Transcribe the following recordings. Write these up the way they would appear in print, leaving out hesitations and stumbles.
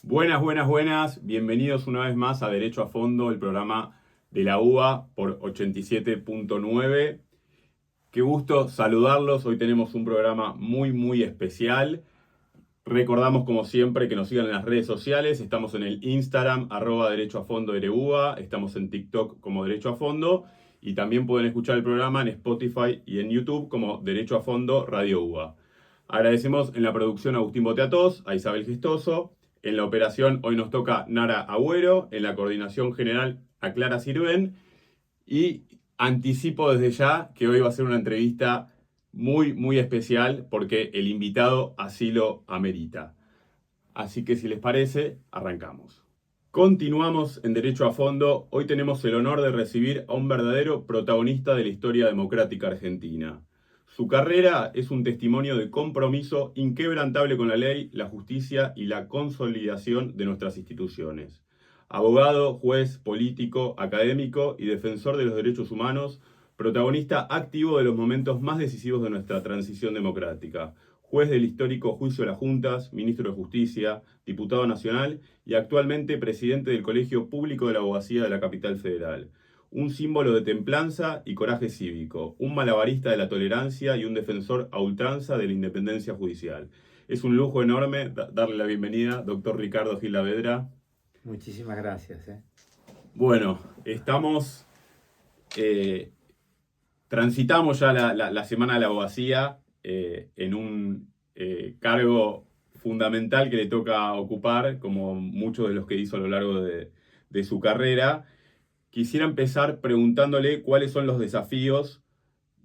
Buenas, buenas, buenas. Bienvenidos una vez más a Derecho a Fondo, el programa de la UBA por 87.9. Qué gusto saludarlos. Hoy tenemos un programa muy especial. Recordamos como siempre que nos sigan en las redes sociales. Estamos en el Instagram, @Derecho a Fondo EREUBA. Estamos en TikTok como Derecho a Fondo. Y también pueden escuchar el programa en Spotify y en YouTube como Derecho a Fondo Radio UBA. Agradecemos en la producción a Agustín Boteatos, a Isabel Gestoso. En la operación hoy nos toca Nara Agüero. En la coordinación general a Clara Sirven. Y anticipo desde ya que hoy va a ser una entrevista muy especial porque el invitado así lo amerita. Así que si les parece, arrancamos. Continuamos en Derecho a Fondo. Hoy tenemos el honor de recibir a un verdadero protagonista de la historia democrática argentina. Su carrera es un testimonio de compromiso inquebrantable con la ley, la justicia y la consolidación de nuestras instituciones. Abogado, juez, político, académico y defensor de los derechos humanos, protagonista activo de los momentos más decisivos de nuestra transición democrática, juez del histórico juicio de las juntas, ministro de Justicia, diputado nacional y actualmente presidente del Colegio Público de la Abogacía de la Capital Federal. Un símbolo de templanza y coraje cívico, un malabarista de la tolerancia y un defensor a ultranza de la independencia judicial. Es un lujo enorme darle la bienvenida, doctor Ricardo Gil Saavedra. Muchísimas gracias. Bueno, eh, transitamos ya la Semana de la Abogacía en un cargo fundamental que le toca ocupar, como muchos de los que hizo a lo largo de su carrera. Quisiera empezar preguntándole cuáles son los desafíos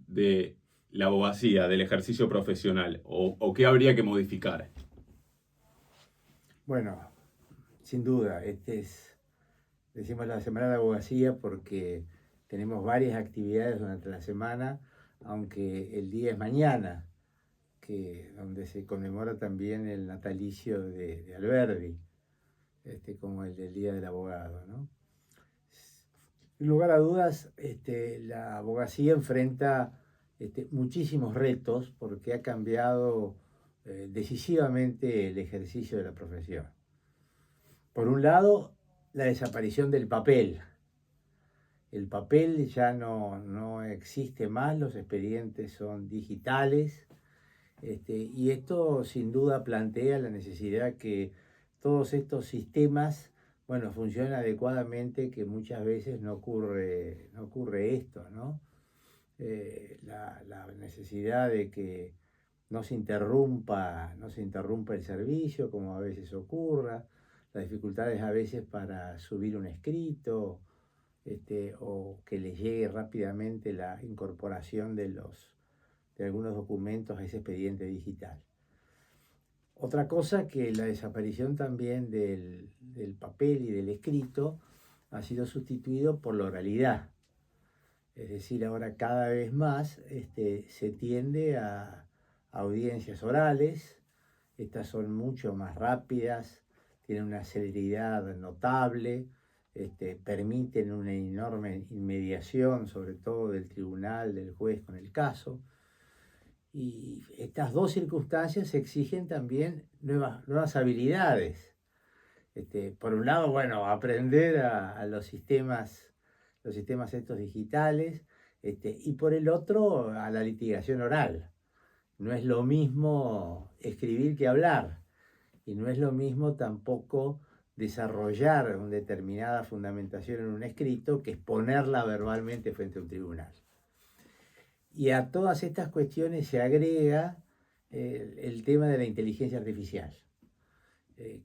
de la abogacía, del ejercicio profesional, o qué habría que modificar. Bueno, sin duda, decimos la Semana de Abogacía porque tenemos varias actividades durante la semana, aunque el día es mañana, donde se conmemora también el natalicio de Alberdi, como el del Día del Abogado, ¿no? Sin lugar a dudas, la abogacía enfrenta muchísimos retos porque ha cambiado decisivamente el ejercicio de la profesión. Por un lado, la desaparición del papel. El papel ya no existe más, los expedientes son digitales, y esto sin duda plantea la necesidad que todos estos sistemas, bueno, funcionen adecuadamente, que muchas veces no ocurre esto, ¿no? La necesidad de que no se interrumpa el servicio, como a veces ocurra, las dificultades a veces para subir un escrito, o que les llegue rápidamente la incorporación de algunos documentos a ese expediente digital. Otra cosa, que la desaparición también del papel y del escrito ha sido sustituido por la oralidad. Es decir, ahora cada vez más se tiende a audiencias orales. Estas son mucho más rápidas, tienen una celeridad notable, permiten una enorme inmediación, sobre todo del tribunal, del juez con el caso. Y estas dos circunstancias exigen también nuevas habilidades. Por un lado, bueno, aprender a los sistemas estos digitales, y por el otro, a la litigación oral. No es lo mismo escribir que hablar, y no es lo mismo tampoco desarrollar una determinada fundamentación en un escrito que exponerla verbalmente frente a un tribunal. Y a todas estas cuestiones se agrega el tema de la inteligencia artificial,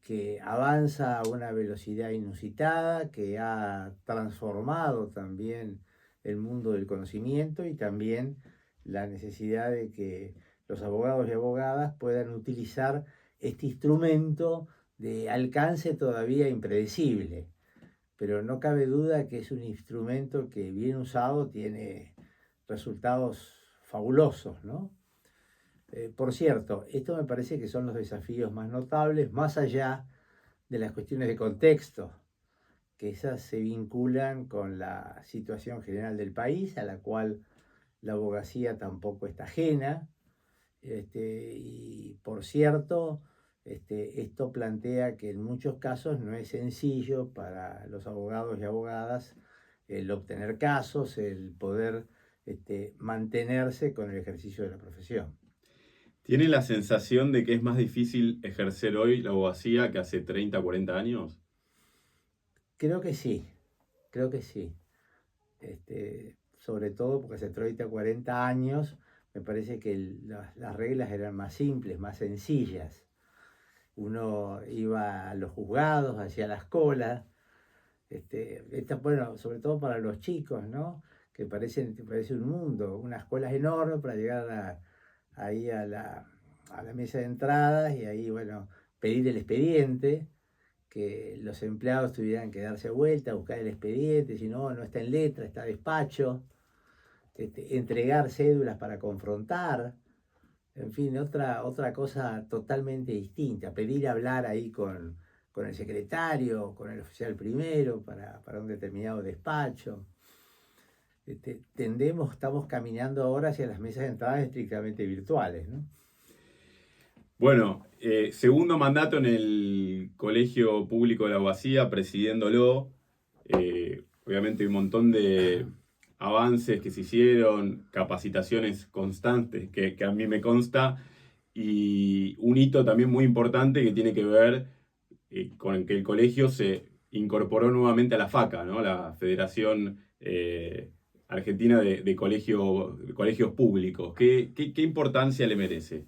que avanza a una velocidad inusitada, que ha transformado también el mundo del conocimiento y también la necesidad de que los abogados y abogadas puedan utilizar este instrumento de alcance todavía impredecible. Pero no cabe duda que es un instrumento que, bien usado, tiene resultados fabulosos, ¿no? Por cierto, esto me parece que son los desafíos más notables, más allá de las cuestiones de contexto, que esas se vinculan con la situación general del país, a la cual la abogacía tampoco está ajena. Y por cierto, Esto plantea que en muchos casos no es sencillo para los abogados y abogadas el obtener casos, el poder mantenerse con el ejercicio de la profesión. ¿Tiene la sensación de que es más difícil ejercer hoy la abogacía que hace 30, 40 años? Creo que sí, creo que sí. Sobre todo porque hace 30 o 40 años me parece que las reglas eran más simples, más sencillas. Uno iba a los juzgados, hacía las colas, bueno, sobre todo para los chicos, ¿no? Que parece un mundo, unas colas enormes para llegar ahí a la mesa de entradas y ahí, bueno, pedir el expediente, que los empleados tuvieran que darse vuelta, buscar el expediente, si no, no está en letra, está despacho, entregar cédulas para confrontar, en fin, otra cosa totalmente distinta, pedir hablar ahí con el secretario, con el oficial primero para un determinado despacho. Estamos caminando ahora hacia las mesas de entrada estrictamente virtuales, ¿no? Bueno, segundo mandato en el Colegio Público de la Abogacía, presidiéndolo. Obviamente hay un montón de avances que se hicieron, capacitaciones constantes que a mí me consta, y un hito también muy importante que tiene que ver con que el colegio se incorporó nuevamente a la FACA, ¿no? La Federación Argentina de Colegios Públicos. ¿Qué importancia le merece?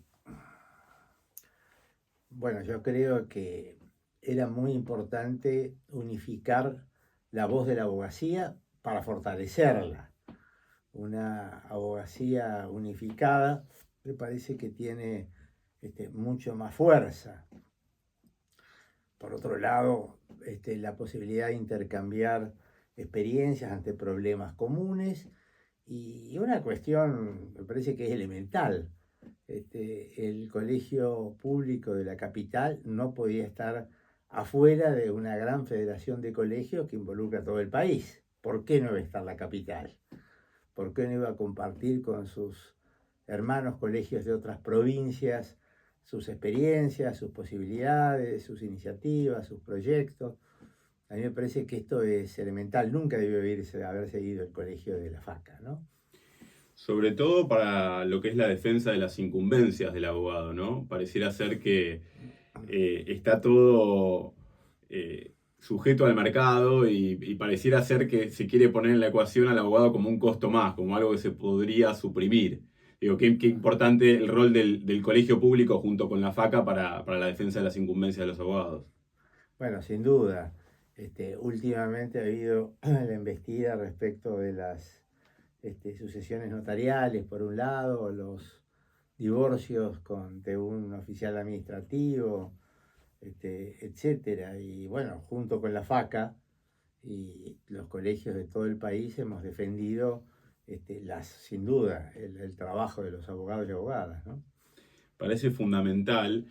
Bueno, yo creo que era muy importante unificar la voz de la abogacía para fortalecerla. Una abogacía unificada me parece que tiene mucho más fuerza. Por otro lado, la posibilidad de intercambiar experiencias ante problemas comunes y una cuestión, me parece que es elemental. El colegio público de la capital no podía estar afuera de una gran federación de colegios que involucra a todo el país. ¿Por qué no iba a estar la capital? ¿Por qué no iba a compartir con sus hermanos colegios de otras provincias sus experiencias, sus posibilidades, sus iniciativas, sus proyectos? A mí me parece que esto es elemental. Nunca debió haber seguido el colegio de la FACA, ¿no? Sobre todo para lo que es la defensa de las incumbencias del abogado, ¿no? Pareciera ser que está todo sujeto al mercado y pareciera ser que se quiere poner en la ecuación al abogado como un costo más, como algo que se podría suprimir. Digo, qué importante el rol del colegio público junto con la FACA para la defensa de las incumbencias de los abogados. Bueno, sin duda. Últimamente ha habido la embestida respecto de las sucesiones notariales, por un lado, los divorcios de un oficial administrativo, etcétera. Y bueno, junto con la FACA y los colegios de todo el país hemos defendido sin duda el trabajo de los abogados y abogadas, ¿no? Parece fundamental.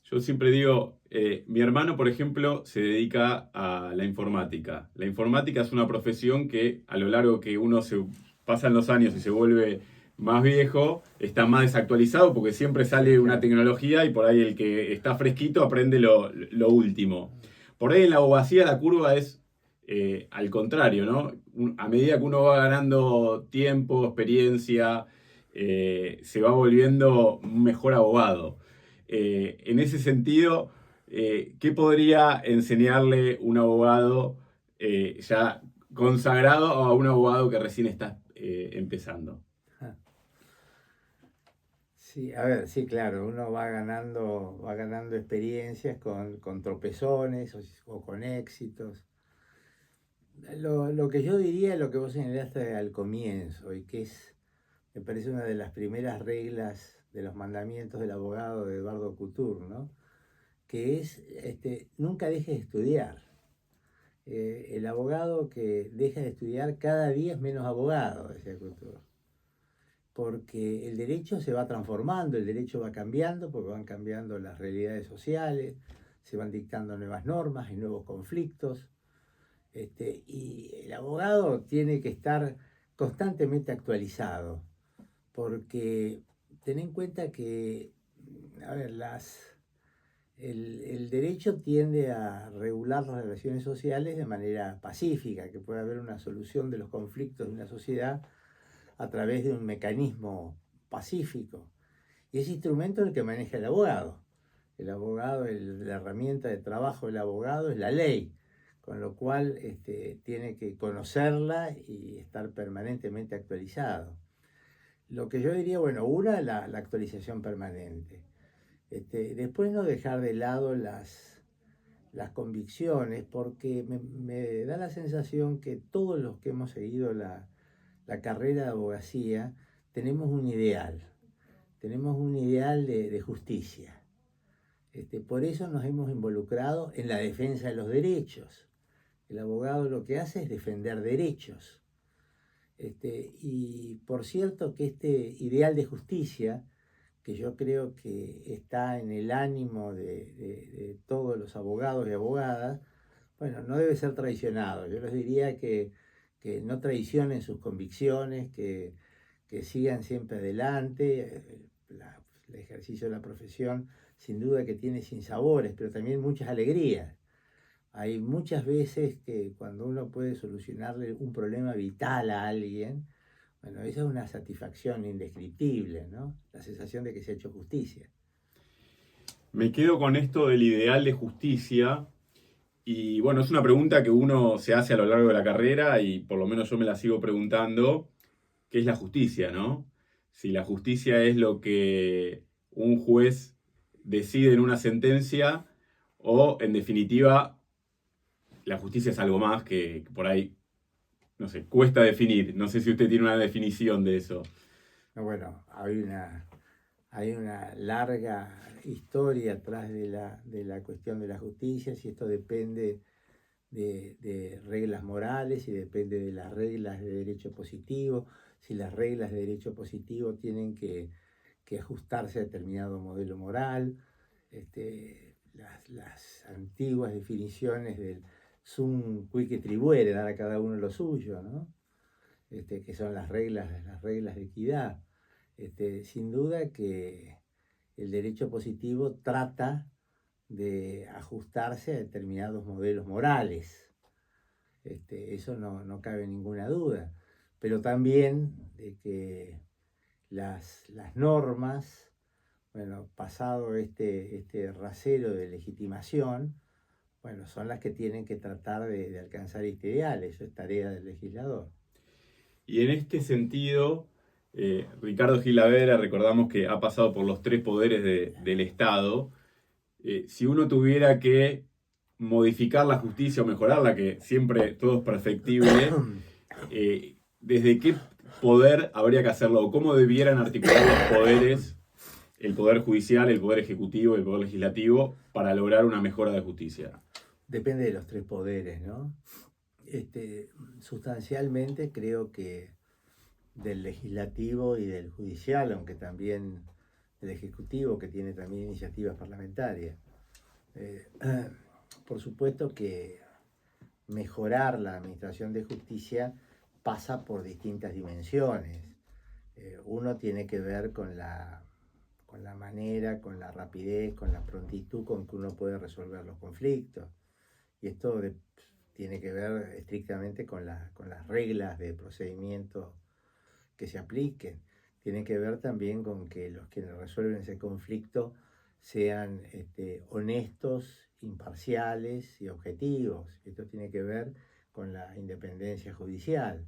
Yo siempre digo, mi hermano, por ejemplo, se dedica a la informática. La informática es una profesión que a lo largo que uno se pasan los años y se vuelve más viejo, está más desactualizado porque siempre sale Sí, una claro. tecnología y por ahí el que está fresquito aprende lo último. Por ahí en la abogacía la curva es al contrario, ¿no? A medida que uno va ganando tiempo, experiencia, se va volviendo un mejor abogado. En ese sentido, ¿qué podría enseñarle un abogado ya consagrado a un abogado que recién está empezando? Ah, sí, a ver, sí, claro, uno va ganando experiencias con tropezones o con éxitos. Lo que yo diría, lo que vos señalaste al comienzo, y que me parece una de las primeras reglas de los mandamientos del abogado de Eduardo Couture, ¿no? Que es, nunca dejes de estudiar. El abogado que deja de estudiar cada día es menos abogado, decía Couture. Porque el derecho se va transformando, el derecho va cambiando, porque van cambiando las realidades sociales, se van dictando nuevas normas, hay nuevos conflictos. Y el abogado tiene que estar constantemente actualizado, porque ten en cuenta que, a ver, el derecho tiende a regular las relaciones sociales de manera pacífica, que puede haber una solución de los conflictos de una sociedad a través de un mecanismo pacífico. Y ese instrumento es el que maneja el abogado. El abogado, la herramienta de trabajo del abogado es la ley, con lo cual tiene que conocerla y estar permanentemente actualizado. Lo que yo diría, bueno, la actualización permanente. Después no dejar de lado las convicciones, porque me da la sensación que todos los que hemos seguido la carrera de abogacía tenemos un ideal de justicia. Por eso nos hemos involucrado en la defensa de los derechos. El abogado lo que hace es defender derechos. Y por cierto que este ideal de justicia, que yo creo que está en el ánimo de todos los abogados y abogadas, bueno, no debe ser traicionado. Yo les diría que no traicionen sus convicciones, que sigan siempre adelante. El ejercicio de la profesión sin duda que tiene sinsabores, pero también muchas alegrías. Hay muchas veces que cuando uno puede solucionarle un problema vital a alguien, bueno, esa es una satisfacción indescriptible, ¿no? La sensación de que se ha hecho justicia. Me quedo con esto del ideal de justicia y bueno, es una pregunta que uno se hace a lo largo de la carrera y por lo menos yo me la sigo preguntando, ¿qué es la justicia, no? Si la justicia es lo que un juez decide en una sentencia o en definitiva la justicia es algo más que por ahí, no sé, cuesta definir. No sé si usted tiene una definición de eso. Bueno, hay una larga historia atrás de la cuestión de la justicia, si esto depende de reglas morales y depende de las reglas de derecho positivo, si las reglas de derecho positivo tienen que ajustarse a determinado modelo moral, las antiguas definiciones del sum cuique tribuere, dar a cada uno lo suyo, ¿no? Que son las reglas de equidad. Sin duda que el derecho positivo trata de ajustarse a determinados modelos morales. Eso no cabe ninguna duda. Pero también de que las normas, bueno, pasado este rasero de legitimación, bueno, son las que tienen que tratar de alcanzar este ideal. Eso es tarea del legislador. Y en este sentido, Ricardo Gilavera, recordamos que ha pasado por los tres poderes del Estado. Si uno tuviera que modificar la justicia o mejorarla, que siempre todo es perfectible, ¿desde qué poder habría que hacerlo? ¿O cómo debieran articular los poderes, el poder judicial, el poder ejecutivo, el poder legislativo, para lograr una mejora de justicia? Depende de los tres poderes, ¿no? Sustancialmente creo que del legislativo y del judicial, aunque también del ejecutivo, que tiene también iniciativas parlamentarias. Por supuesto que mejorar la administración de justicia pasa por distintas dimensiones. Uno tiene que ver con la manera, con la rapidez, con la prontitud con que uno puede resolver los conflictos. Y esto tiene que ver estrictamente con las reglas de procedimiento que se apliquen. Tiene que ver también con que los que resuelven ese conflicto sean honestos, imparciales y objetivos. Esto tiene que ver con la independencia judicial.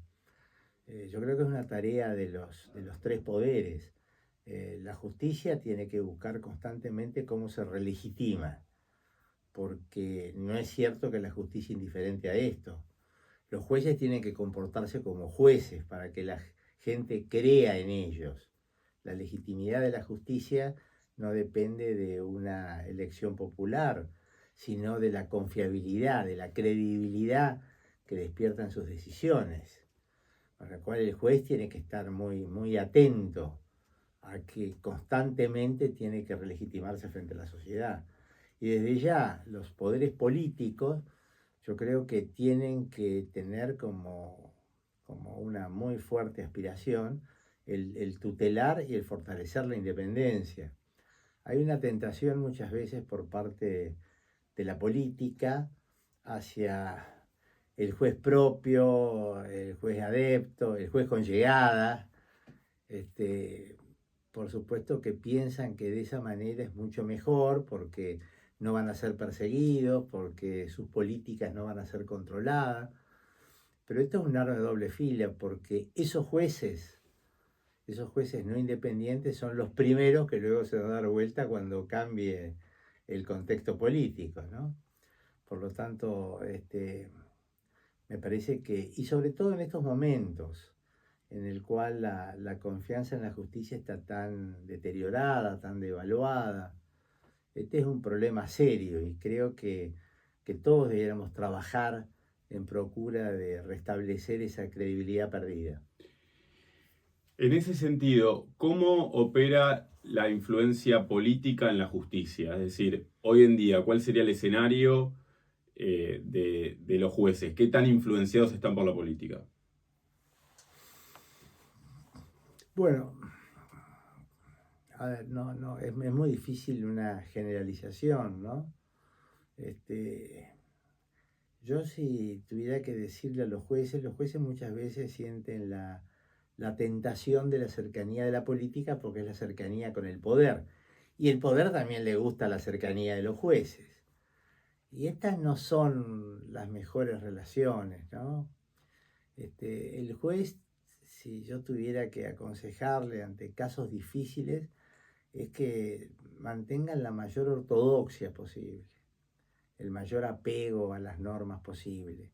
Yo creo que es una tarea de los tres poderes. La justicia tiene que buscar constantemente cómo se relegitima, porque no es cierto que la justicia es indiferente a esto. Los jueces tienen que comportarse como jueces para que la gente crea en ellos. La legitimidad de la justicia no depende de una elección popular, sino de la confiabilidad, de la credibilidad que despiertan sus decisiones. Para lo cual el juez tiene que estar muy atento a que constantemente tiene que relegitimarse frente a la sociedad. Y desde ya los poderes políticos yo creo que tienen que tener como una muy fuerte aspiración el tutelar y el fortalecer la independencia. hay una tentación muchas veces por parte de la política hacia el juez propio, el juez adepto, el juez con llegada. Por supuesto que piensan que de esa manera es mucho mejor porque no van a ser perseguidos, porque sus políticas no van a ser controladas. Pero esto es un arma de doble fila porque esos jueces no independientes son los primeros que luego se van a dar vuelta cuando cambie el contexto político, ¿no? Por lo tanto, me parece que, y sobre todo en estos momentos en el cual la confianza en la justicia está tan deteriorada, tan devaluada, este es un problema serio y creo que todos deberíamos trabajar en procura de restablecer esa credibilidad perdida. En ese sentido, ¿cómo opera la influencia política en la justicia? Es decir, hoy en día, ¿cuál sería el escenario de los jueces? ¿Qué tan influenciados están por la política? Bueno, a ver, es muy difícil una generalización, ¿no? Yo si tuviera que decirle a los jueces muchas veces sienten la tentación de la cercanía de la política porque es la cercanía con el poder. Y el poder también le gusta la cercanía de los jueces. Y estas no son las mejores relaciones, ¿no? El juez, si yo tuviera que aconsejarle ante casos difíciles, es que mantengan la mayor ortodoxia posible, el mayor apego a las normas posible,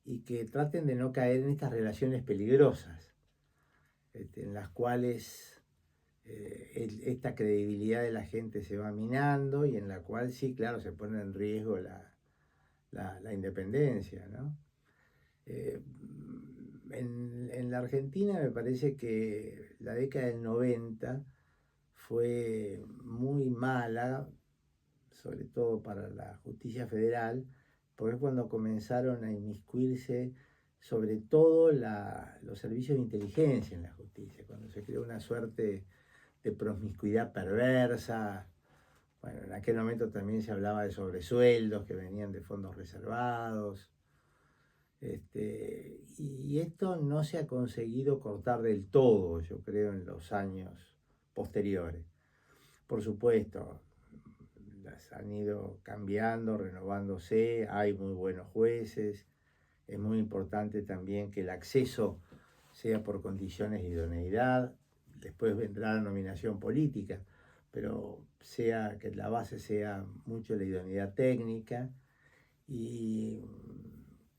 y que traten de no caer en estas relaciones peligrosas, en las cuales esta credibilidad de la gente se va minando y en la cual sí, claro, se pone en riesgo la independencia, ¿no? En la Argentina me parece que la década del 90 fue muy mala, sobre todo para la justicia federal, porque es cuando comenzaron a inmiscuirse sobre todo los servicios de inteligencia en la justicia, cuando se creó una suerte de promiscuidad perversa. Bueno, en aquel momento también se hablaba de sobresueldos que venían de fondos reservados. Y esto no se ha conseguido cortar del todo, yo creo, en los años posteriores. Por supuesto, las han ido cambiando, renovándose, hay muy buenos jueces, es muy importante también que el acceso sea por condiciones de idoneidad, después vendrá la nominación política, pero sea que la base sea mucho la idoneidad técnica y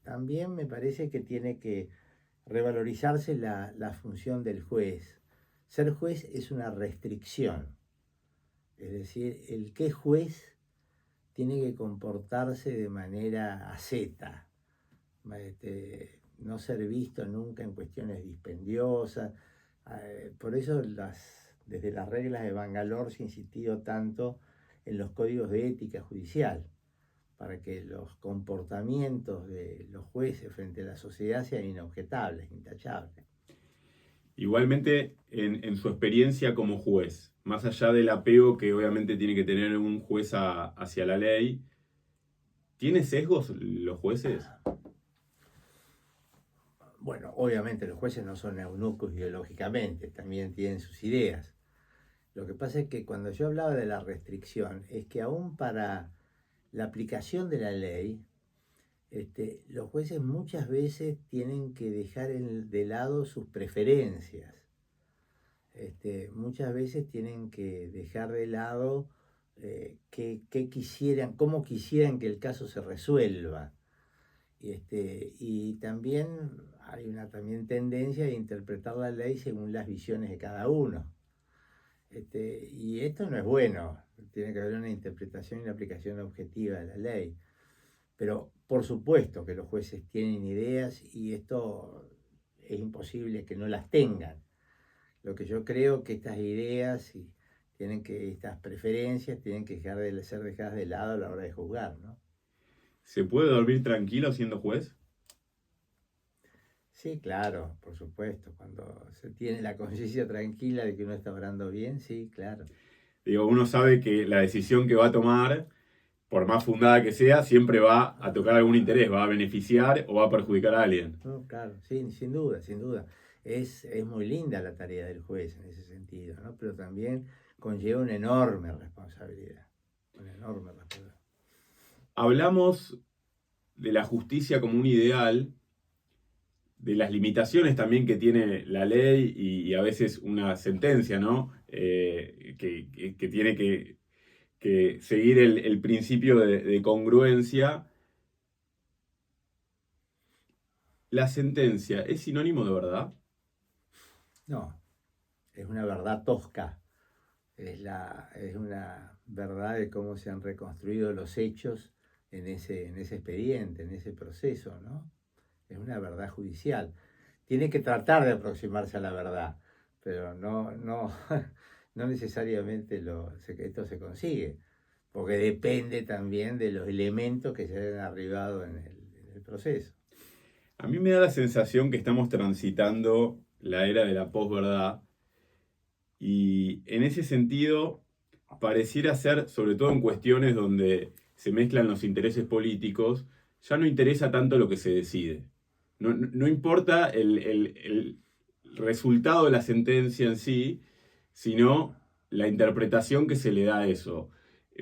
también me parece que tiene que revalorizarse la función del juez. Ser juez es una restricción, es decir, el que es juez tiene que comportarse de manera asceta, no ser visto nunca en cuestiones dispendiosas. Por eso desde las reglas de Bangalore se ha insistido tanto en los códigos de ética judicial, para que los comportamientos de los jueces frente a la sociedad sean inobjetables, intachables. Igualmente, en su experiencia como juez, más allá del apego que obviamente tiene que tener un juez hacia la ley, ¿tiene sesgos los jueces? Bueno, obviamente los jueces no son eunucos ideológicamente, también tienen sus ideas. Lo que pasa es que cuando yo hablaba de la restricción, es que aún para la aplicación de la ley, los jueces muchas veces tienen que dejar de lado sus preferencias. Muchas veces tienen que dejar de lado cómo quisieran que el caso se resuelva. Y también hay una tendencia a interpretar la ley según las visiones de cada uno. Y esto no es bueno, tiene que haber una interpretación y una aplicación objetiva de la ley. Pero por supuesto que los jueces tienen ideas y esto es imposible que no las tengan. Lo que yo creo que estas ideas y estas preferencias tienen que ser dejadas de lado a la hora de juzgar, ¿no? ¿Se puede dormir tranquilo siendo juez? Sí, claro, por supuesto. Cuando se tiene la conciencia tranquila de que uno está obrando bien, sí, claro. Digo, uno sabe que la decisión que va a tomar, por más fundada que sea, siempre va a tocar algún interés, va a beneficiar o va a perjudicar a alguien. No, claro, sí, sin duda, sin duda. Es muy linda la tarea del juez en ese sentido, ¿no? Pero también conlleva una enorme responsabilidad, una enorme responsabilidad. Hablamos de la justicia como un ideal, de las limitaciones también que tiene la ley y a veces una sentencia, ¿no? Que tiene que seguir el principio de congruencia. ¿La sentencia es sinónimo de verdad? No, es una verdad tosca, es una verdad de cómo se han reconstruido los hechos en ese expediente, en ese proceso, ¿no? Es una verdad judicial. Tiene que tratar de aproximarse a la verdad, pero no necesariamente esto se consigue, porque depende también de los elementos que se hayan arribado en el proceso. A mí me da la sensación que estamos transitando la era de la posverdad y en ese sentido pareciera ser, sobre todo en cuestiones donde se mezclan los intereses políticos, ya no interesa tanto lo que se decide. No importa el resultado de la sentencia en sí, sino la interpretación que se le da a eso.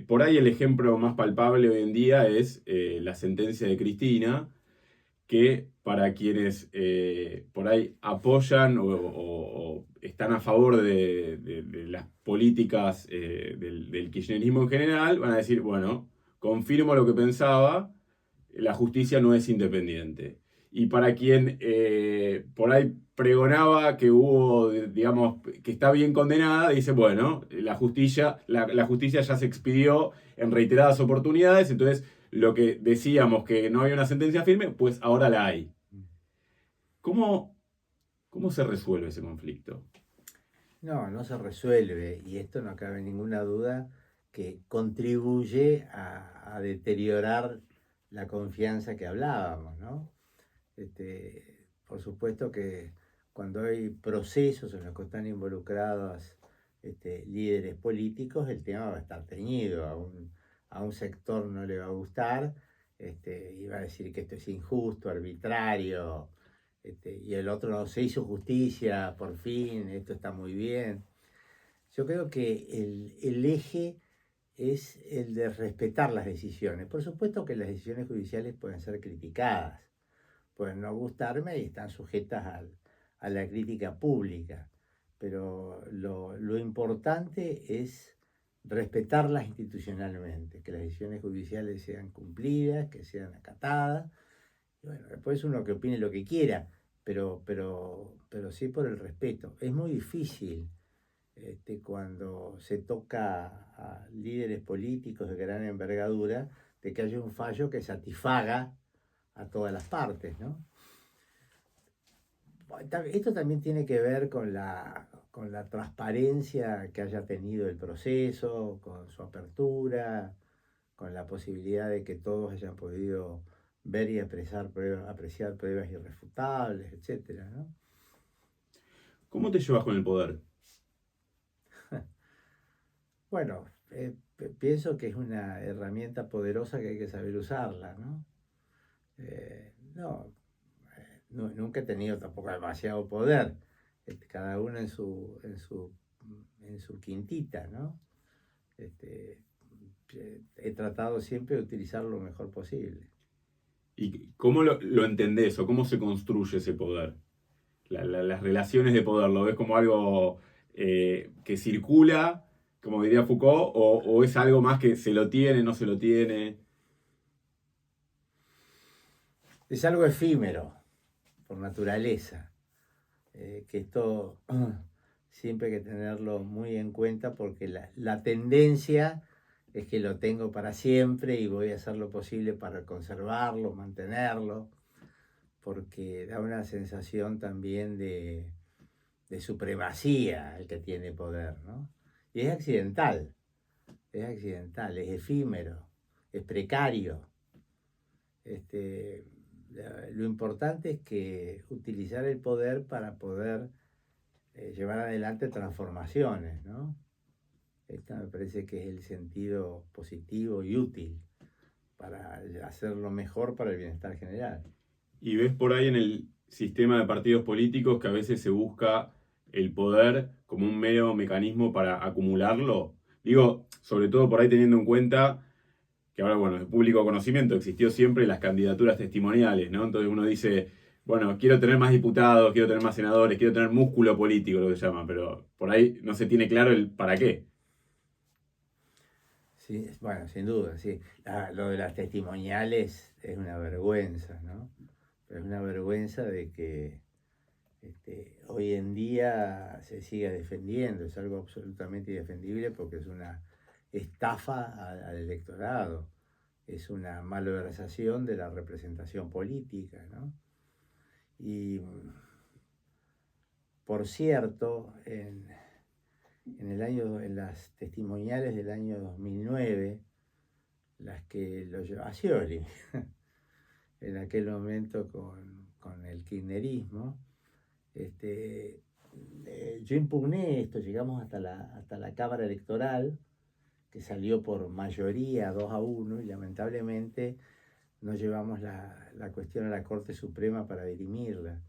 Por ahí el ejemplo más palpable hoy en día es la sentencia de Cristina, que para quienes por ahí apoyan o están a favor de las políticas del kirchnerismo en general, van a decir, bueno, confirmo lo que pensaba, la justicia no es independiente. Y para quien por ahí pregonaba que hubo, digamos, que está bien condenada, dice, bueno, la justicia ya se expidió en reiteradas oportunidades, entonces lo que decíamos que no había una sentencia firme, pues ahora la hay. ¿Cómo, cómo se resuelve ese conflicto? No se resuelve y esto no cabe ninguna duda que contribuye a deteriorar la confianza que hablábamos, ¿no? Por supuesto que cuando hay procesos en los que están involucrados líderes políticos, el tema va a estar teñido, a un sector no le va a gustar, y va a decir que esto es injusto, arbitrario, y el otro no se hizo justicia, por fin, esto está muy bien. Yo creo que el eje es el de respetar las decisiones. Por supuesto que las decisiones judiciales pueden ser criticadas, pueden no gustarme y están sujetas a la crítica pública, pero lo importante es respetarlas institucionalmente, que las decisiones judiciales sean cumplidas, que sean acatadas. Y bueno, después uno que opine lo que quiera, pero sí por el respeto. Es muy difícil cuando se toca a líderes políticos de gran envergadura, de que haya un fallo que satisfaga a todas las partes, ¿no? Esto también tiene que ver con la transparencia que haya tenido el proceso, con su apertura, con la posibilidad de que todos hayan podido ver y apreciar pruebas irrefutables, etcétera, ¿no? ¿Cómo te llevas con el poder? Bueno, pienso que es una herramienta poderosa que hay que saber usarla, ¿no? No, nunca he tenido tampoco demasiado poder, cada uno en su quintita, ¿no? Este, He tratado siempre de utilizar lo mejor posible. ¿Y cómo lo entendés o cómo se construye ese poder? Las relaciones de poder, ¿lo ves como algo que circula, como diría Foucault, o es algo más que se lo tiene, no se lo tiene? Es algo efímero, por naturaleza, que esto siempre hay que tenerlo muy en cuenta porque la tendencia es que lo tengo para siempre y voy a hacer lo posible para conservarlo, mantenerlo, porque da una sensación también de supremacía el que tiene poder, ¿no? Y es accidental, es efímero, es precario. Lo importante es que utilizar el poder para poder llevar adelante transformaciones, ¿no? Esta me parece que es el sentido positivo y útil para hacerlo mejor para el bienestar general. Y ves por ahí en el sistema de partidos políticos que a veces se busca el poder como un mero mecanismo para acumularlo. Digo, sobre todo por ahí teniendo en cuenta que ahora, bueno, de público conocimiento existió siempre las candidaturas testimoniales, ¿no? Entonces uno dice, bueno, quiero tener más diputados, quiero tener más senadores, quiero tener músculo político, lo que se llama, pero por ahí no se tiene claro el para qué. Sí, bueno, sin duda, sí. Lo de las testimoniales es una vergüenza, ¿no? Pero es una vergüenza de que hoy en día se siga defendiendo, es algo absolutamente indefendible porque es una estafa al electorado, es una malversación de la representación política, ¿no? Y por cierto, en las testimoniales del año 2009, las que lo llevó a Scioli, en aquel momento con el kirchnerismo, yo impugné esto, llegamos hasta la Cámara Electoral, que salió por mayoría 2-1, y lamentablemente no llevamos la cuestión a la Corte Suprema para dirimirla.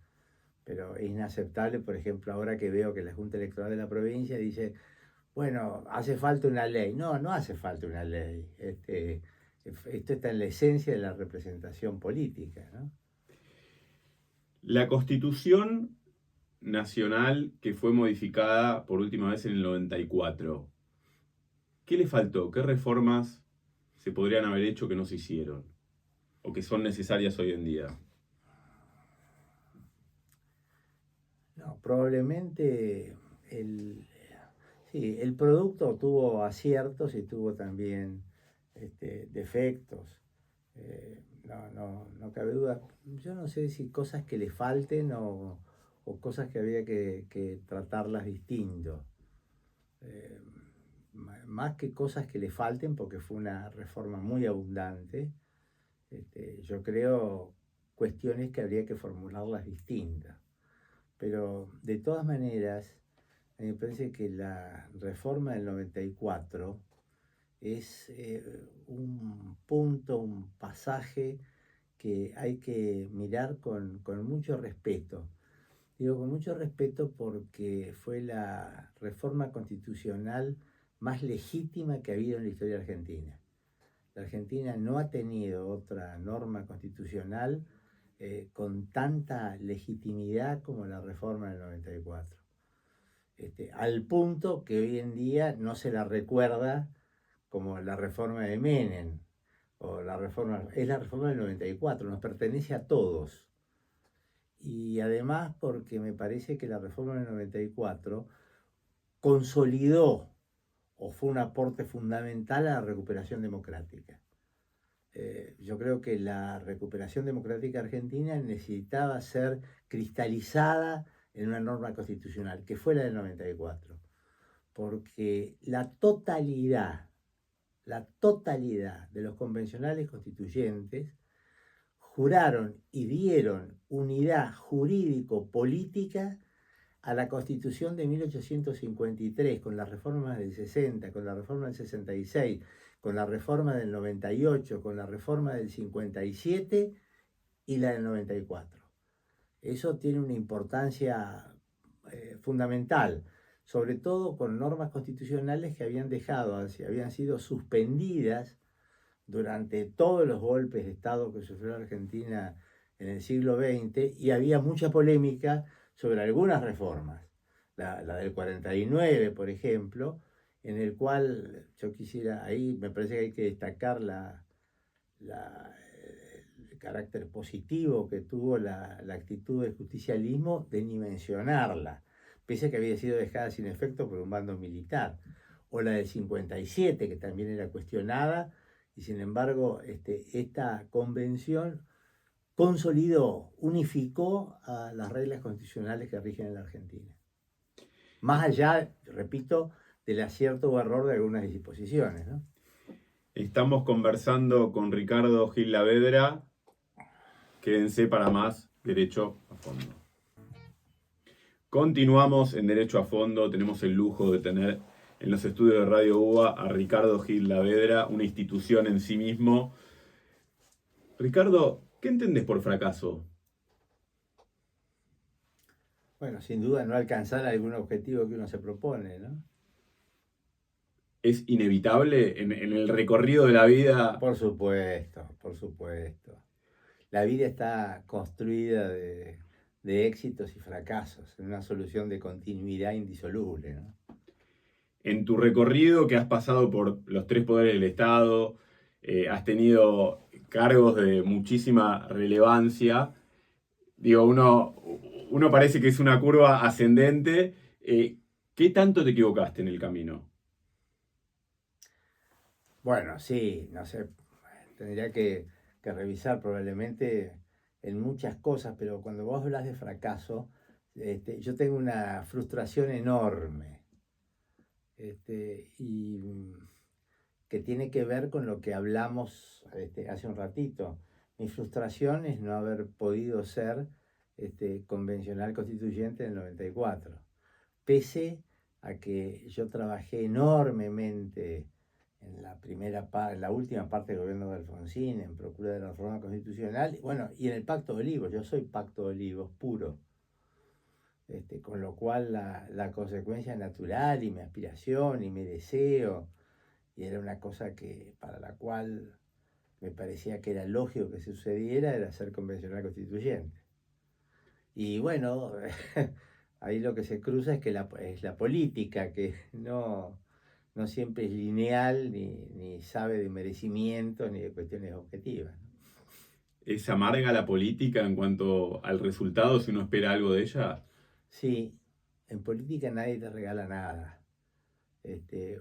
Pero es inaceptable, por ejemplo, ahora que veo que la Junta Electoral de la provincia dice, bueno, hace falta una ley. No, no hace falta una ley. Esto está en la esencia de la representación política, ¿no? La Constitución Nacional que fue modificada por última vez en el 94, ¿qué le faltó? ¿Qué reformas se podrían haber hecho que no se hicieron? ¿O que son necesarias hoy en día? No, probablemente sí, el producto tuvo aciertos y tuvo también defectos. No cabe duda. Yo no sé si cosas que le falten o cosas que había que tratarlas distinto. Eh, Más que cosas que le falten, porque fue una reforma muy abundante, yo creo cuestiones que habría que formularlas distintas. Pero de todas maneras, a mí me parece que la reforma del 94 es un punto, un pasaje que hay que mirar con mucho respeto. Digo con mucho respeto porque fue la reforma constitucional más legítima que ha habido en la historia argentina. La Argentina no ha tenido otra norma constitucional con tanta legitimidad como la reforma del 94. Al punto que hoy en día no se la recuerda como la reforma de Menem, o es la reforma del 94, nos pertenece a todos. Y además porque me parece que la reforma del 94 consolidó o fue un aporte fundamental a la recuperación democrática. Yo creo que la recuperación democrática argentina necesitaba ser cristalizada en una norma constitucional, que fue la del 94, porque la totalidad de los convencionales constituyentes juraron y dieron unidad jurídico-política a la Constitución de 1853, con las reformas del 60, con la reforma del 66, con la reforma del 98, con la reforma del 57 y la del 94. Eso tiene una importancia fundamental, sobre todo con normas constitucionales que habían sido suspendidas durante todos los golpes de Estado que sufrió Argentina en el siglo XX, y había mucha polémica sobre algunas reformas. La del 49, por ejemplo, en el cual yo quisiera, ahí me parece que hay que destacar el carácter positivo que tuvo la actitud del justicialismo de ni mencionarla, pese a que había sido dejada sin efecto por un bando militar. O la del 57, que también era cuestionada, y sin embargo esta convención consolidó, unificó a las reglas constitucionales que rigen en la Argentina. Más allá, repito, del acierto o error de algunas disposiciones, ¿no? Estamos conversando con Ricardo Gil Lavedra. Quédense para más Derecho a Fondo. Continuamos en Derecho a Fondo. Tenemos el lujo de tener en los estudios de Radio UBA a Ricardo Gil Lavedra, una institución en sí mismo. Ricardo, ¿qué entendés por fracaso? Bueno, sin duda no alcanzar algún objetivo que uno se propone, ¿no? ¿Es inevitable en el recorrido de la vida? Por supuesto, por supuesto. La vida está construida de éxitos y fracasos, en una solución de continuidad indisoluble, ¿no? En tu recorrido que has pasado por los tres poderes del Estado, has tenido cargos de muchísima relevancia. Digo, uno parece que es una curva ascendente. ¿Qué tanto te equivocaste en el camino? Bueno, sí, no sé, tendría que revisar probablemente en muchas cosas, pero cuando vos hablas de fracaso, yo tengo una frustración enorme, y que tiene que ver con lo que hablamos hace un ratito. Mi frustración es no haber podido ser convencional constituyente en el 94, pese a que yo trabajé enormemente en la última parte del gobierno de Alfonsín, en procura de la reforma constitucional, bueno, y en el Pacto de Olivos. Yo soy Pacto de Olivos puro, con lo cual la consecuencia natural y mi aspiración y mi deseo, y era una cosa para la cual me parecía que era lógico que sucediera, era ser convencional constituyente. Y bueno, ahí lo que se cruza es que es la política, que no siempre es lineal, ni sabe de merecimientos, ni de cuestiones objetivas, ¿no? ¿Es amarga la política en cuanto al resultado si uno espera algo de ella? Sí, en política nadie te regala nada.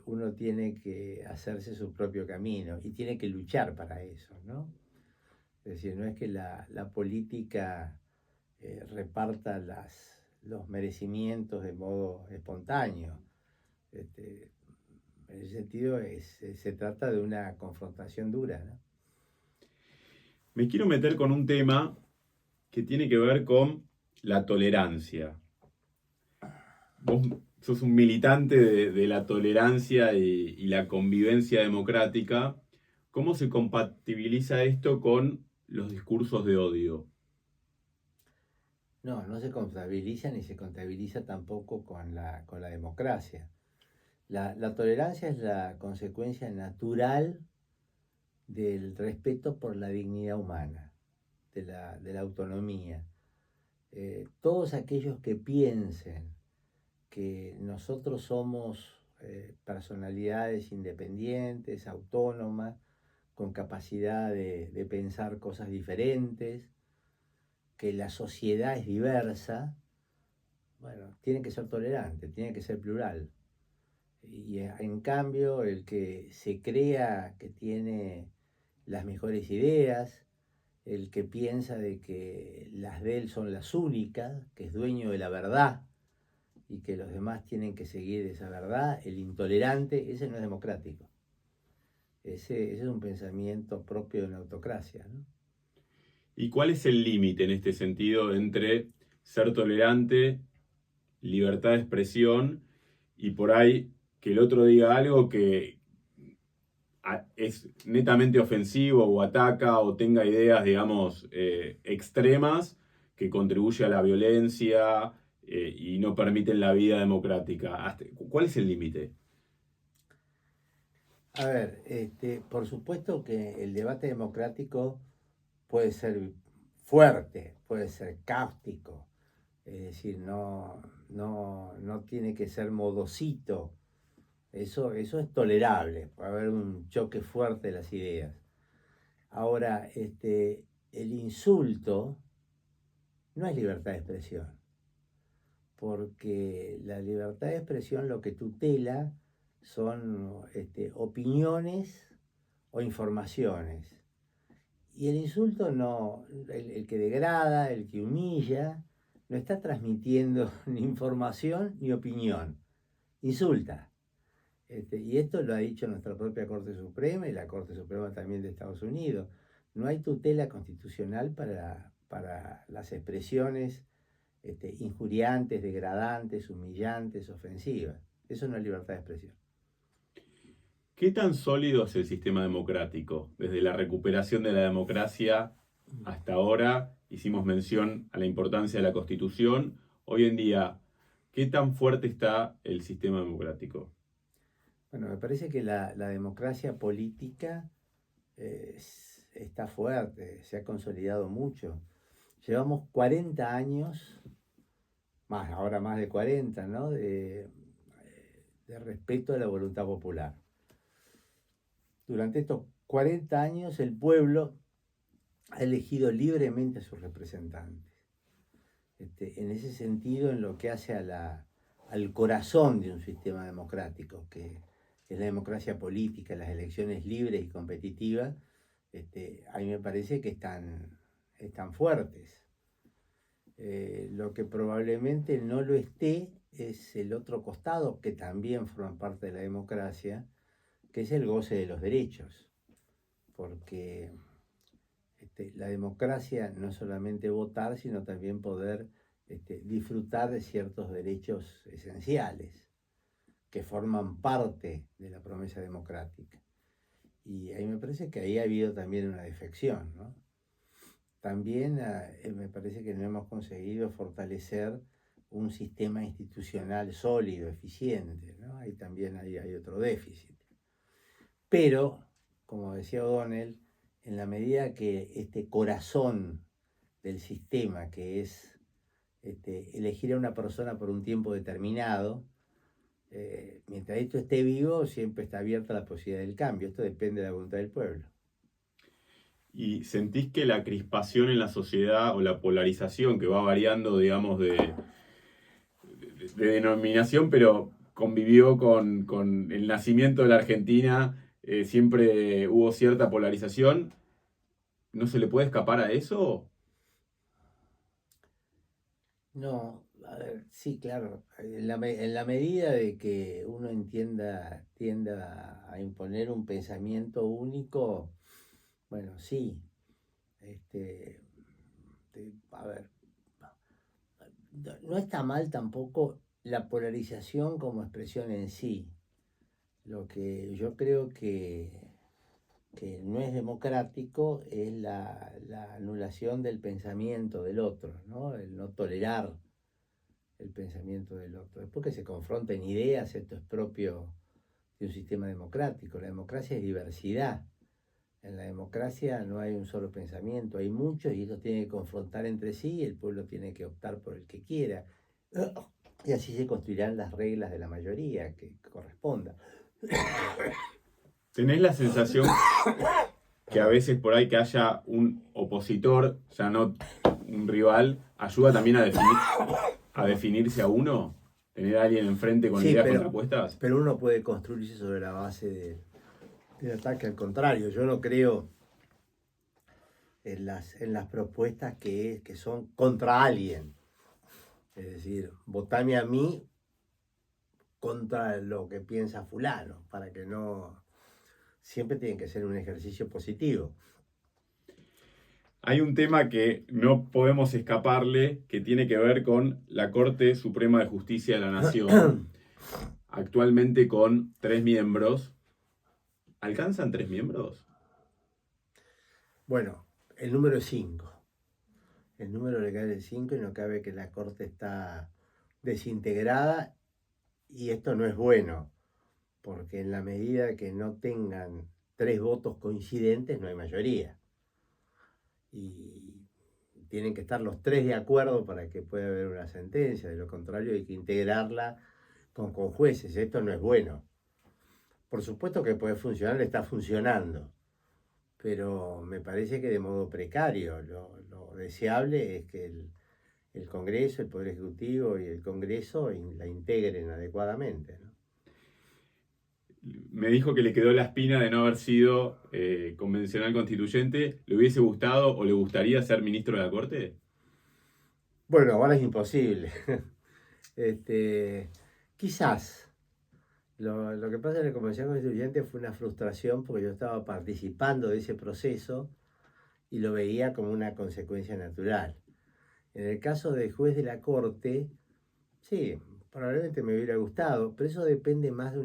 Uno tiene que hacerse su propio camino y tiene que luchar para eso, ¿no? Es decir, no es que la política reparta los merecimientos de modo espontáneo. Este, en ese sentido se trata de una confrontación dura, ¿no? Me quiero meter con un tema que tiene que ver con la tolerancia. Vos sos un militante de la tolerancia y la convivencia democrática. ¿Cómo se compatibiliza esto con los discursos de odio? No se contabiliza ni se contabiliza tampoco con la democracia. La tolerancia es la consecuencia natural del respeto por la dignidad humana, de la autonomía. Todos aquellos que piensen que nosotros somos personalidades independientes, autónomas, con capacidad de pensar cosas diferentes, que la sociedad es diversa, bueno, tiene que ser tolerante, tiene que ser plural. Y en cambio, el que se crea que tiene las mejores ideas, el que piensa de que las de él son las únicas, que es dueño de la verdad y que los demás tienen que seguir esa verdad, el intolerante, ese no es democrático. Ese es un pensamiento propio de una autocracia, ¿no? ¿Y cuál es el límite en este sentido entre ser tolerante, libertad de expresión y por ahí que el otro diga algo que es netamente ofensivo o ataca o tenga ideas, digamos, extremas que contribuye a la violencia y no permiten la vida democrática? ¿Cuál es el límite? A ver, por supuesto que el debate democrático puede ser fuerte, puede ser cáustico, es decir, no tiene que ser modosito. Eso es tolerable, puede haber un choque fuerte de las ideas. Ahora, el insulto no es libertad de expresión, porque la libertad de expresión lo que tutela son opiniones o informaciones. Y el insulto no, el que degrada, el que humilla, no está transmitiendo ni información ni opinión, insulta. Y esto lo ha dicho nuestra propia Corte Suprema y la Corte Suprema también de Estados Unidos. No hay tutela constitucional para las expresiones injuriantes, degradantes, humillantes, ofensivas. Eso no es libertad de expresión. ¿Qué tan sólido es el sistema democrático? Desde la recuperación de la democracia hasta ahora, hicimos mención a la importancia de la Constitución. Hoy en día, ¿qué tan fuerte está el sistema democrático? Bueno, me parece que la democracia política está fuerte, se ha consolidado mucho. Llevamos 40 años, más, ahora más de 40, ¿no? De respeto a la voluntad popular. Durante estos 40 años el pueblo ha elegido libremente a sus representantes. En ese sentido, en lo que hace al corazón de un sistema democrático, que es la democracia política, las elecciones libres y competitivas, a mí me parece que están fuertes. Lo que probablemente no lo esté es el otro costado, que también forma parte de la democracia, que es el goce de los derechos. Porque la democracia no es solamente votar, sino también poder disfrutar de ciertos derechos esenciales que forman parte de la promesa democrática. Y ahí me parece que ahí ha habido también una defección, ¿no? También me parece que no hemos conseguido fortalecer un sistema institucional sólido, eficiente, ¿no? Ahí también hay otro déficit. Pero, como decía O'Donnell, en la medida que este corazón del sistema, que es elegir a una persona por un tiempo determinado, mientras esto esté vivo, siempre está abierta la posibilidad del cambio. Esto depende de la voluntad del pueblo. ¿Y sentís que la crispación en la sociedad o la polarización que va variando, digamos, de denominación, pero convivió con el nacimiento de la Argentina, siempre hubo cierta polarización? ¿No se le puede escapar a eso? No, a ver, sí, claro. En la medida de que uno tienda a imponer un pensamiento único, bueno, sí. A ver, no está mal tampoco la polarización como expresión en sí. Lo que yo creo que no es democrático es la anulación del pensamiento del otro, ¿no? El no tolerar el pensamiento del otro. Después que se confronten ideas, esto es propio de un sistema democrático. La democracia es diversidad. En la democracia no hay un solo pensamiento, hay muchos y ellos tienen que confrontar entre sí y el pueblo tiene que optar por el que quiera. Y así se construirán las reglas de la mayoría que corresponda. ¿Tenés la sensación que a veces por ahí que haya un opositor, ya no un rival, ayuda también a definirse a uno? ¿Tener a alguien enfrente con Sí, ideas contrapuestas? pero uno puede construirse sobre la base del ataque. Al contrario, yo no creo en las propuestas que son contra alguien. Es decir, votame a mí contra lo que piensa fulano, para que no... Siempre tiene que ser un ejercicio positivo. Hay un tema que no podemos escaparle, que tiene que ver con la Corte Suprema de Justicia de la Nación, actualmente con 3 miembros. ¿Alcanzan 3 miembros? Bueno, el número es 5. El número legal es 5 y no cabe que la Corte está desintegrada y esto no es bueno, porque en la medida que no tengan 3 votos coincidentes no hay mayoría. Y tienen que estar los 3 de acuerdo para que pueda haber una sentencia, de lo contrario hay que integrarla con jueces. Esto no es bueno. Por supuesto que puede funcionar, está funcionando, pero me parece que de modo precario. Lo deseable es que el Congreso, el Poder Ejecutivo y el Congreso la integren adecuadamente, ¿no? Me dijo que le quedó la espina de no haber sido convencional constituyente. ¿Le hubiese gustado o le gustaría ser ministro de la Corte? Bueno, ahora es imposible. Quizás. Lo que pasa en la Convención Constituyente fue una frustración porque yo estaba participando de ese proceso y lo veía como una consecuencia natural. En el caso del juez de la Corte, sí, probablemente me hubiera gustado, pero eso depende más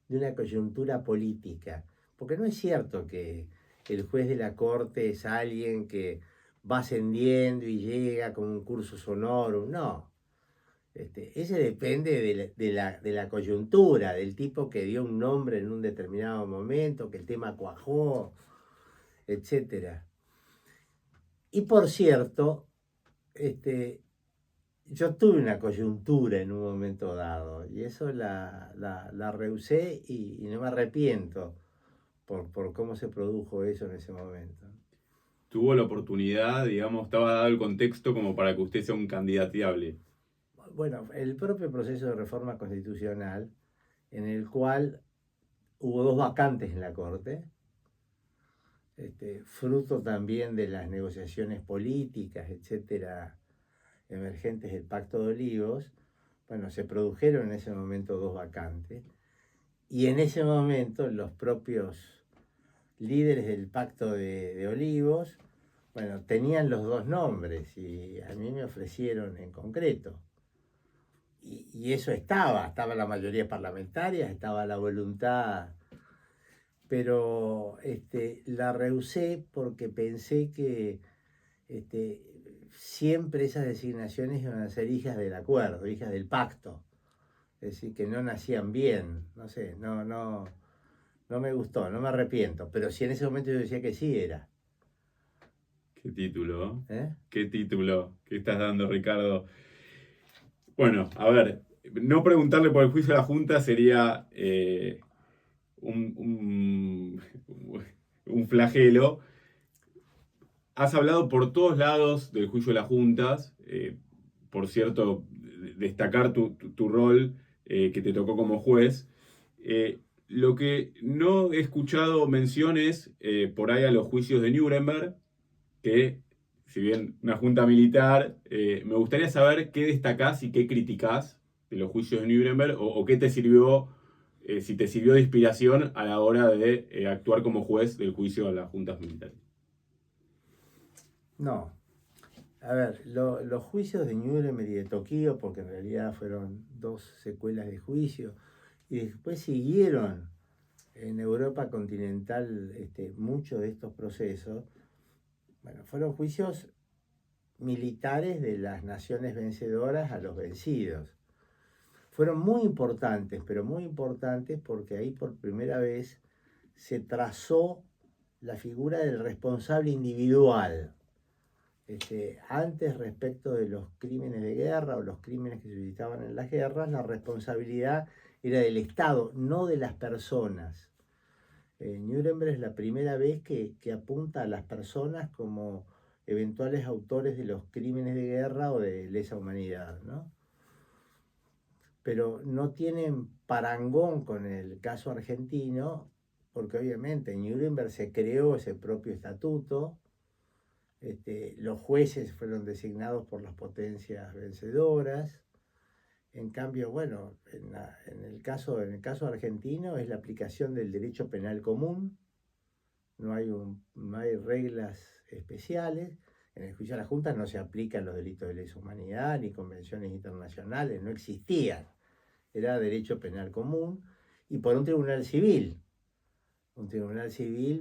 de una coyuntura política. Porque no es cierto que el juez de la corte es alguien que va ascendiendo y llega con un cursus honorum, no. Ese depende de la coyuntura, del tipo que dio un nombre en un determinado momento, que el tema cuajó, etc. Y por cierto, yo tuve una coyuntura en un momento dado y eso la rehusé y no me arrepiento por cómo se produjo eso en ese momento. Tuvo la oportunidad, digamos, estaba dado el contexto como para que usted sea un candidateable. Bueno, el propio proceso de reforma constitucional, en el cual hubo 2 vacantes en la Corte, fruto también de las negociaciones políticas, etcétera, emergentes del Pacto de Olivos. Bueno, se produjeron en ese momento 2 vacantes y en ese momento los propios líderes del Pacto de Olivos, bueno, tenían los 2 nombres y a mí me ofrecieron en concreto. Y eso estaba la mayoría parlamentaria, estaba la voluntad, pero la rehusé porque pensé que siempre esas designaciones iban a ser hijas del acuerdo, hijas del pacto, es decir, que no nacían bien, no sé, no me gustó, no me arrepiento, pero si en ese momento yo decía que sí era. Qué título, ¿Eh? qué título que estás dando, Ricardo. Bueno, a ver, no preguntarle por el juicio de la Junta sería un, un- un flagelo. Has hablado por todos lados del juicio de las juntas. Por cierto, destacar tu rol que te tocó como juez. Lo que no he escuchado menciones por ahí a los juicios de Nuremberg, que si bien una junta militar, me gustaría saber qué destacás y qué criticás de los juicios de Nuremberg o qué te sirvió, si te sirvió de inspiración a la hora de actuar como juez del juicio a las juntas militares. No. A ver, los juicios de Nuremberg y de Tokio, porque en realidad fueron 2 secuelas de juicio, y después siguieron en Europa continental muchos de estos procesos, bueno, fueron juicios militares de las naciones vencedoras a los vencidos. Fueron muy importantes, pero muy importantes porque ahí por primera vez se trazó la figura del responsable individual. Antes, respecto de los crímenes de guerra o los crímenes que se suscitaban en las guerras, la responsabilidad era del Estado, no de las personas. Nuremberg es la primera vez que apunta a las personas como eventuales autores de los crímenes de guerra o de lesa humanidad, ¿no? Pero no tienen parangón con el caso argentino, porque obviamente en Nuremberg se creó ese propio estatuto. Los jueces fueron designados por las potencias vencedoras. En cambio, bueno, en el caso argentino es la aplicación del derecho penal común, no hay reglas especiales. En el juicio de la Junta no se aplican los delitos de lesa humanidad ni convenciones internacionales, no existían. Era derecho penal común y por un tribunal civil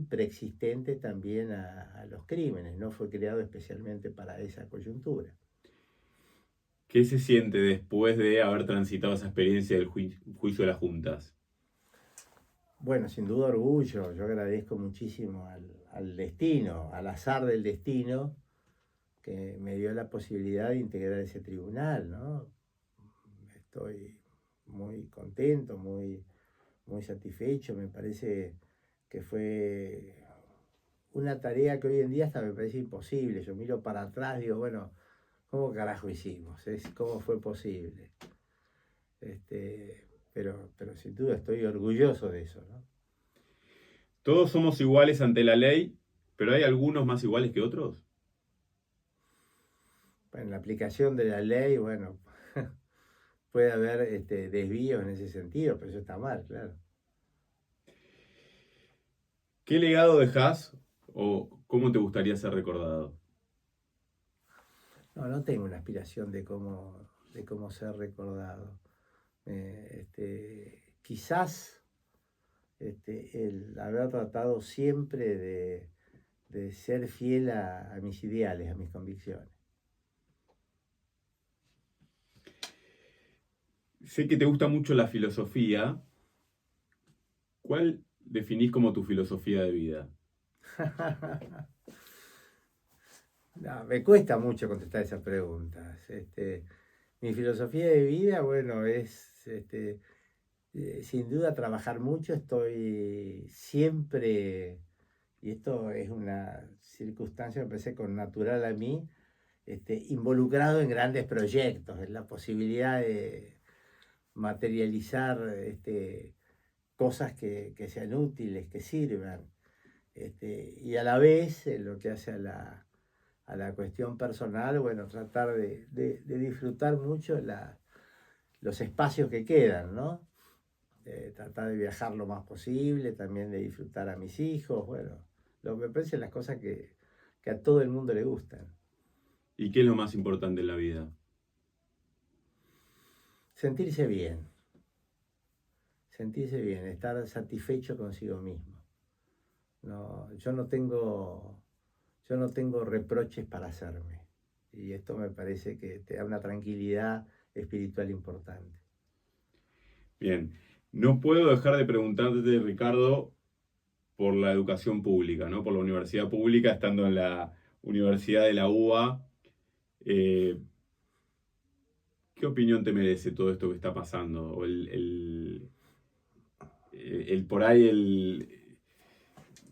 preexistente también a los crímenes, no fue creado especialmente para esa coyuntura. ¿Qué se siente después de haber transitado esa experiencia del juicio de las juntas? Bueno, sin duda orgullo, yo agradezco muchísimo al destino, al azar del destino, que me dio la posibilidad de integrar ese tribunal, ¿no? Estoy muy contento, muy satisfecho, me parece que fue una tarea que hoy en día hasta me parece imposible. Yo miro para atrás y digo, bueno, ¿cómo carajo hicimos? ¿Cómo fue posible? Pero sin duda estoy orgulloso de eso, ¿no? Todos somos iguales ante la ley, pero ¿hay algunos más iguales que otros? En la aplicación de la ley, bueno, puede haber desvíos en ese sentido, pero eso está mal, claro. ¿Qué legado dejás o cómo te gustaría ser recordado? No tengo una aspiración de cómo ser recordado. Quizás el haber tratado siempre de ser fiel a mis ideales, a mis convicciones. Sé que te gusta mucho la filosofía. ¿Cuál definís como tu filosofía de vida? No, me cuesta mucho contestar esas preguntas. Mi filosofía de vida, bueno, es sin duda trabajar mucho. Estoy siempre, y esto es una circunstancia, me parece con natural a mí, involucrado en grandes proyectos, en la posibilidad de materializar cosas que sean útiles, que sirvan. Y a la vez, en lo que hace a la cuestión personal, bueno, tratar de disfrutar mucho los espacios que quedan, ¿no? Tratar de viajar lo más posible, también de disfrutar a mis hijos, bueno, me parecen las cosas que a todo el mundo le gustan. ¿Y qué es lo más importante en la vida? Sentirse bien, estar satisfecho consigo mismo. No, yo no tengo reproches para hacerme. Y esto me parece que te da una tranquilidad espiritual importante. Bien, no puedo dejar de preguntarte, Ricardo, por la educación pública, ¿no? Por la universidad pública, estando en la Universidad de la UBA. Eh, ¿Qué opinión te merece todo esto que está pasando? O el por ahí,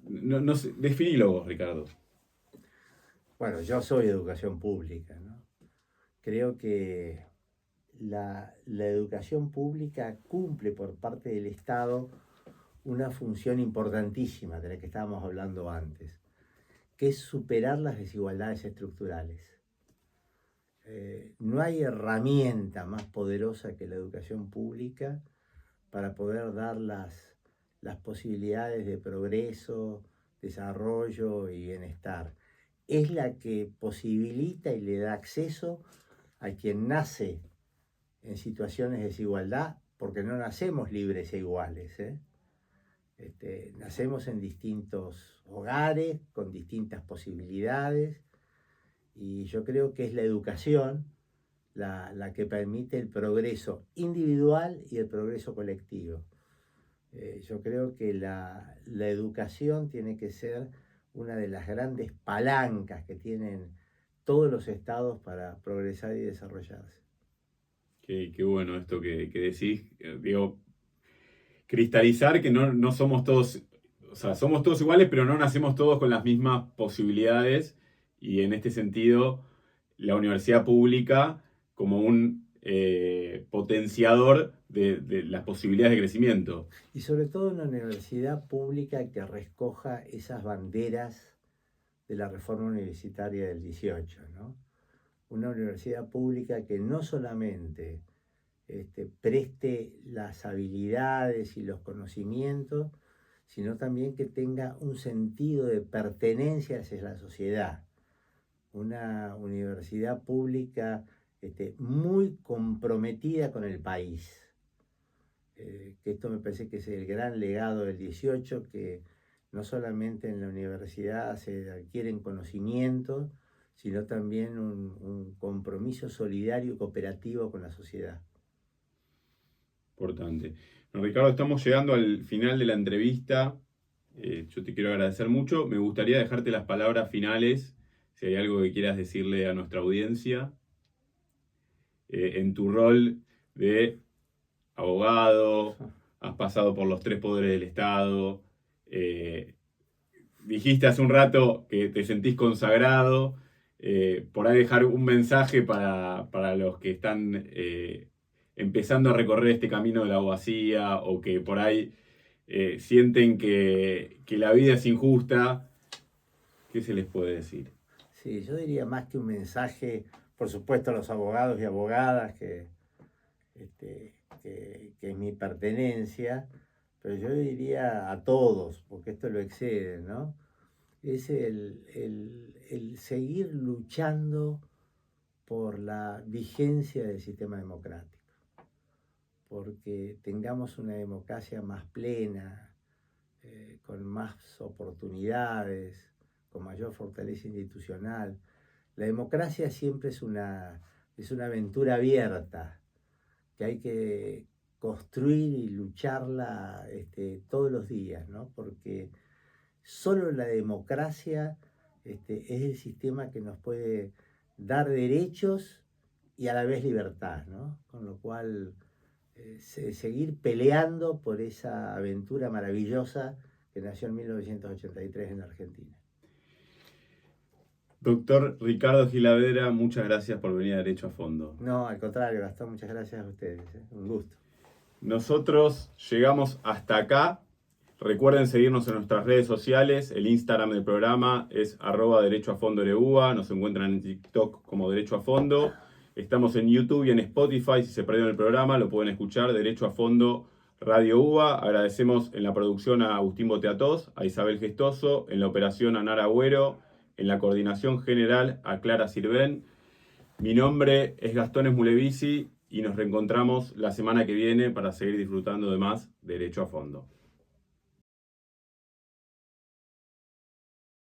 no sé, definilo vos, Ricardo. Bueno, yo soy de educación pública, ¿no? Creo que la educación pública cumple por parte del Estado una función importantísima de la que estábamos hablando antes, que es superar las desigualdades estructurales. No hay herramienta más poderosa que la educación pública para poder dar las posibilidades de progreso, desarrollo y bienestar. Es la que posibilita y le da acceso a quien nace en situaciones de desigualdad, porque no nacemos libres e iguales, ¿eh? Nacemos en distintos hogares, con distintas posibilidades, y yo creo que es la educación la que permite el progreso individual y el progreso colectivo. Yo creo que la educación tiene que ser una de las grandes palancas que tienen todos los estados para progresar y desarrollarse. Qué bueno esto que decís. Digo, cristalizar que no somos todos, o sea, somos todos iguales, pero no nacemos todos con las mismas posibilidades. Y en este sentido, la universidad pública como un potenciador de las posibilidades de crecimiento. Y sobre todo una universidad pública que recoja esas banderas de la reforma universitaria del 18, ¿no? Una universidad pública que no solamente preste las habilidades y los conocimientos, sino también que tenga un sentido de pertenencia hacia la sociedad. Una universidad pública muy comprometida con el país. Que esto me parece que es el gran legado del 18, que no solamente en la universidad se adquieren conocimientos, sino también un compromiso solidario y cooperativo con la sociedad. Importante. Bueno, Ricardo, estamos llegando al final de la entrevista. Yo te quiero agradecer mucho. Me gustaría dejarte las palabras finales, si hay algo que quieras decirle a nuestra audiencia, en tu rol de abogado, has pasado por los tres poderes del Estado, eh, dijiste hace un rato que te sentís consagrado, por ahí dejar un mensaje para los que están empezando a recorrer este camino de la abogacía o que por ahí sienten que la vida es injusta, ¿qué se les puede decir? Sí, yo diría más que un mensaje, por supuesto a los abogados y abogadas, que es mi pertenencia, pero yo diría a todos, porque esto lo excede, ¿no? Es el seguir luchando por la vigencia del sistema democrático, porque tengamos una democracia más plena, con más oportunidades, con mayor fortaleza institucional. La democracia siempre es una aventura abierta, que hay que construir y lucharla todos los días, ¿no? Porque solo la democracia es el sistema que nos puede dar derechos y a la vez libertad, ¿no? Con lo cual, seguir peleando por esa aventura maravillosa que nació en 1983 en la Argentina. Doctor Ricardo Gilavera, muchas gracias por venir a Derecho a Fondo. No, al contrario, Gastón, muchas gracias a ustedes. Un gusto. Nosotros llegamos hasta acá. Recuerden seguirnos en nuestras redes sociales. El Instagram del programa es @derechoafondoLUA. Nos encuentran en TikTok como Derecho a Fondo. Estamos en YouTube y en Spotify. Si se perdieron el programa, lo pueden escuchar. Derecho a Fondo Radio UBA. Agradecemos en la producción a Agustín Boteatos, a Isabel Gestoso, en la operación a Nara Agüero, en la coordinación general a Clara Sirven. Mi nombre es Gastón Esmulevisi y nos reencontramos la semana que viene para seguir disfrutando de más Derecho a Fondo.